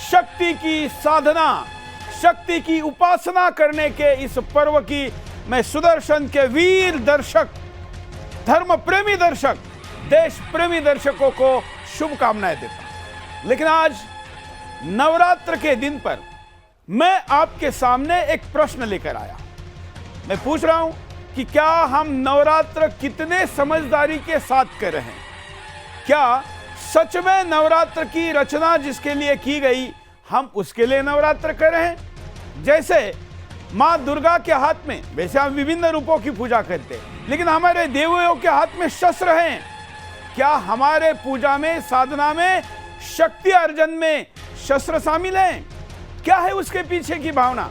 शक्ति की साधना, शक्ति की उपासना करने के इस पर्व की मैं सुदर्शन के वीर दर्शक, धर्म प्रेमी दर्शक, देश प्रेमी दर्शकों को शुभकामनाएं देता हूं। लेकिन आज नवरात्र के दिन पर मैं आपके सामने एक प्रश्न लेकर आया। मैं पूछ रहा हूं कि क्या हम नवरात्र कितने समझदारी के साथ कर रहे हैं? क्या सच में नवरात्र की रचना जिसके लिए की गई, हम उसके लिए नवरात्र कर रहे हैं? जैसे मां दुर्गा के हाथ में, वैसे हम विभिन्न रूपों की पूजा करते हैं, लेकिन हमारे देवियों के हाथ में शस्त्र हैं। क्या हमारे पूजा में, साधना में, शक्ति अर्जन में शस्त्र शामिल हैं? क्या है उसके पीछे की भावना?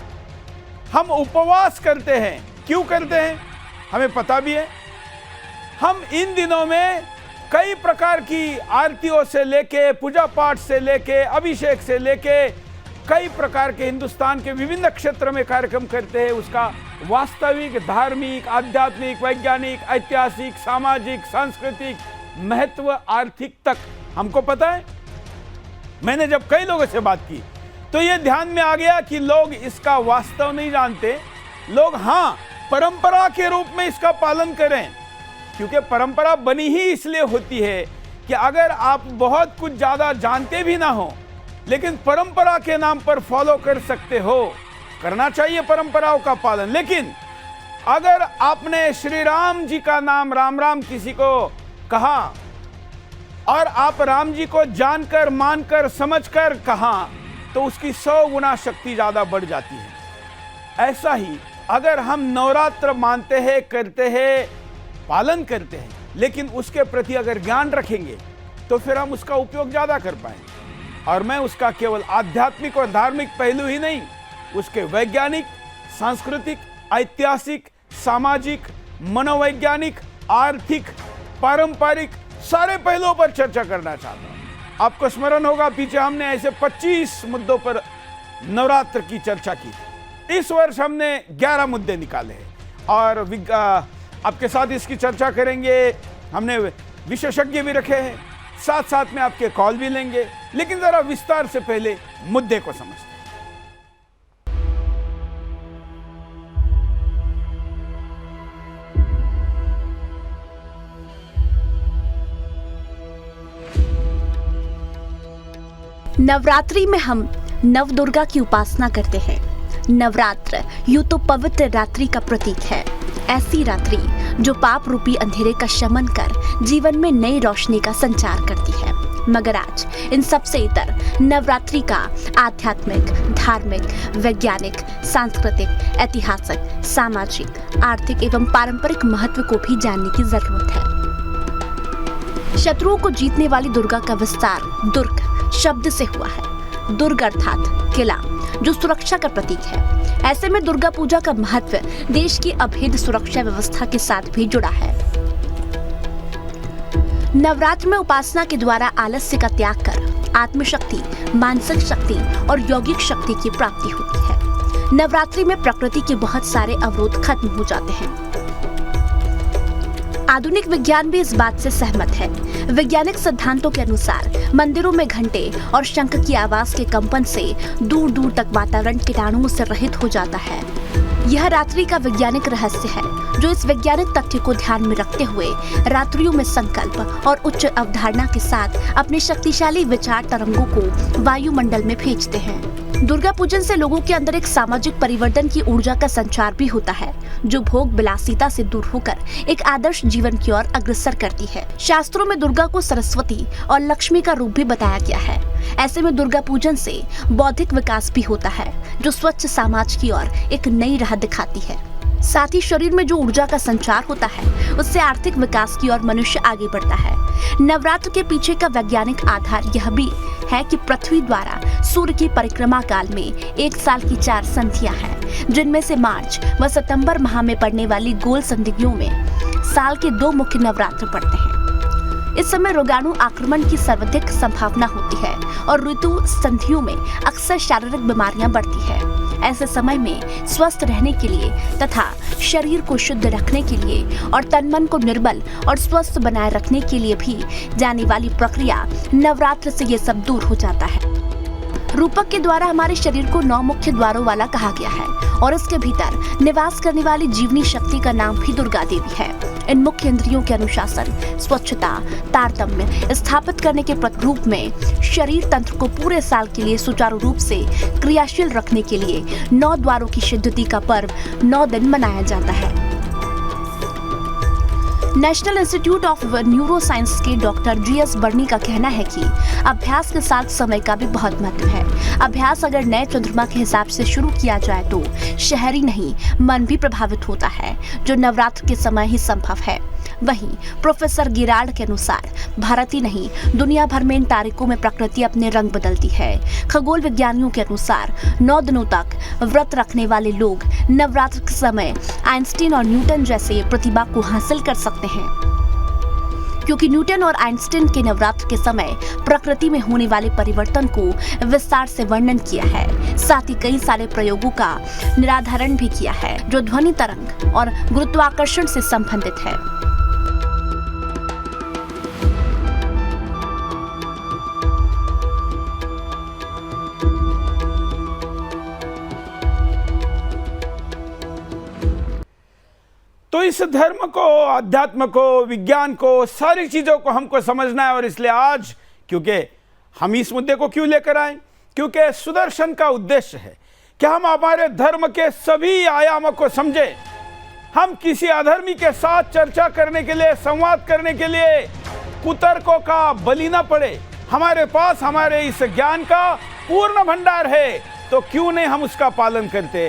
हम उपवास करते हैं, क्यों करते हैं हमें पता भी है। हम इन दिनों में कई प्रकार की आरतियों से लेके, पूजा पाठ से लेके, अभिषेक से लेके कई प्रकार के हिंदुस्तान के विभिन्न क्षेत्र में कार्यक्रम करते हैं। उसका वास्तविक, धार्मिक, आध्यात्मिक, वैज्ञानिक, ऐतिहासिक, सामाजिक, सांस्कृतिक महत्व, आर्थिक तक हमको पता है। मैंने जब कई लोगों से बात की तो ये ध्यान में आ गया कि लोग इसका वास्तव नहीं जानते। लोग हाँ, परंपरा के रूप में इसका पालन करें, क्योंकि परंपरा बनी ही इसलिए होती है कि अगर आप बहुत कुछ ज्यादा जानते भी ना हो, लेकिन परंपरा के नाम पर फॉलो कर सकते हो। करना चाहिए परंपराओं का पालन। लेकिन अगर आपने श्री राम जी का नाम राम राम किसी को कहा और आप राम जी को जानकर, मानकर, समझकर कहा, तो उसकी 100 गुना शक्ति ज्यादा बढ़ जाती है। ऐसा ही अगर हम नवरात्र मानते हैं, करते हैं, पालन करते हैं, लेकिन उसके प्रति अगर ज्ञान रखेंगे तो फिर हम उसका उपयोग ज्यादा कर पाएंगे। और मैं उसका केवल आध्यात्मिक और धार्मिक पहलू ही नहीं, उसके वैज्ञानिक, सांस्कृतिक, ऐतिहासिक, सामाजिक, मनोवैज्ञानिक, आर्थिक, पारंपरिक सारे पहलुओं पर चर्चा करना चाहता हूं। आपको स्मरण होगा, पीछे हमने ऐसे 25 मुद्दों पर नवरात्र की चर्चा की। इस वर्ष हमने 11 मुद्दे निकाले हैं और आपके साथ इसकी चर्चा करेंगे। हमने विशेषज्ञ भी रखे हैं, साथ साथ में आपके कॉल भी लेंगे। लेकिन जरा विस्तार से पहले मुद्दे को समझते हैं। नवरात्रि में हम नव दुर्गा की उपासना करते हैं। नवरात्र यूं तो पवित्र रात्रि का प्रतीक है, ऐसी रात्रि जो पाप रूपी अंधेरे का शमन कर जीवन में नई रोशनी का संचार करती है। मगर आज इन सबसे इतर नवरात्रि का आध्यात्मिक, धार्मिक, वैज्ञानिक, सांस्कृतिक, ऐतिहासिक, सामाजिक, आर्थिक एवं पारंपरिक महत्व को भी जानने की जरूरत है। शत्रुओं को जीतने वाली दुर्गा का विस्तार दुर्ग शब्द से हुआ है। दुर्ग अर्थात किला, जो सुरक्षा का प्रतीक है। ऐसे में दुर्गा पूजा का महत्व देश की अभेद सुरक्षा व्यवस्था के साथ भी जुड़ा है। नवरात्र में उपासना के द्वारा आलस्य का त्याग कर आत्मशक्ति, मानसिक शक्ति और यौगिक शक्ति की प्राप्ति होती है। नवरात्रि में प्रकृति के बहुत सारे अवरोध खत्म हो जाते हैं। आधुनिक विज्ञान भी इस बात से सहमत है। वैज्ञानिक सिद्धांतों के अनुसार मंदिरों में घंटे और शंख की आवाज के कंपन से दूर दूर तक वातावरण कीटाणुओं से रहित हो जाता है। यह रात्रि का वैज्ञानिक रहस्य है, जो इस वैज्ञानिक तथ्य को ध्यान में रखते हुए रात्रियों में संकल्प और उच्च अवधारणा के साथ अपने शक्तिशाली विचार तरंगों को वायुमंडल में भेजते हैं। दुर्गा पूजन से लोगों के अंदर एक सामाजिक परिवर्तन की ऊर्जा का संचार भी होता है, जो भोग विलासिता से दूर होकर एक आदर्श जीवन की ओर अग्रसर करती है। शास्त्रों में दुर्गा को सरस्वती और लक्ष्मी का रूप भी बताया गया है। ऐसे में दुर्गा पूजन से बौद्धिक विकास भी होता है, जो स्वच्छ समाज की ओर एक नई राह दिखाती है। साथ ही शरीर में जो ऊर्जा का संचार होता है, उससे आर्थिक विकास की ओर मनुष्य आगे बढ़ता है। नवरात्र के पीछे का वैज्ञानिक आधार यह भी है कि पृथ्वी द्वारा सूर्य की परिक्रमा काल में एक साल की 4 संधियां हैं, जिनमें से मार्च व सितंबर माह में पड़ने वाली गोल संधियों में साल के 2 मुख्य नवरात्र पड़ते हैं। इस समय रोगाणु आक्रमण की सर्वाधिक संभावना होती है और ऋतु संधियों में अक्सर शारीरिक बीमारियां बढ़ती है। ऐसे समय में स्वस्थ रहने के लिए तथा शरीर को शुद्ध रखने के लिए और तन मन को निर्बल और स्वस्थ बनाए रखने के लिए भी जाने वाली प्रक्रिया नवरात्र से ये सब दूर हो जाता है। रूपक के द्वारा हमारे शरीर को 9 मुख्य द्वारों वाला कहा गया है और इसके भीतर निवास करने वाली जीवनी शक्ति का नाम भी दुर्गा देवी है। इन मुख्य इंद्रियों के अनुशासन, स्वच्छता, तारतम्य स्थापित करने के प्रतिरूप में शरीर तंत्र को पूरे साल के लिए सुचारू रूप से क्रियाशील रखने के लिए 9 द्वारों की सिद्धि का पर्व 9 दिन मनाया जाता है। National institute of neuro science के डॉक्टर GS बर्नी का कहना है कि अभ्यास के साथ समय का भी बहुत महत्व है। अभ्यास अगर नए चंद्रमा के हिसाब से शुरू किया जाए तो शहरी नहीं मन भी प्रभावित होता है, जो नवरात्र के समय ही संभव है। वहीं प्रोफेसर गिराल्ड के अनुसार भारत ही नहीं दुनिया भर में इन तारीखों में प्रकृति अपने रंग बदलती है। खगोल विज्ञानियों के अनुसार 9 दिनों तक व्रत रखने वाले लोग नवरात्र के समय आइंस्टीन और न्यूटन जैसे प्रतिभा को हासिल कर सकते हैं, क्योंकि न्यूटन और आइंस्टीन के नवरात्र के समय प्रकृति में होने वाले परिवर्तन को विस्तार से वर्णन किया है। साथ ही कई सारे प्रयोगों का निराधारण भी किया है, जो ध्वनि तरंग और गुरुत्वाकर्षण से संबंधित है। तो इस धर्म को, अध्यात्म को, विज्ञान को, सारी चीजों को हमको समझना है। और इसलिए आज, क्योंकि हम इस मुद्दे को क्यों लेकर आए, क्योंकि सुदर्शन का उद्देश्य है कि हम हमारे धर्म के सभी आयामों को समझें। हम किसी अधर्मी के साथ चर्चा करने के लिए, संवाद करने के लिए कुतर्कों का बलि न पड़े। हमारे पास हमारे इस ज्ञान का पूर्ण भंडार है, तो क्यों नहीं हम उसका पालन करते।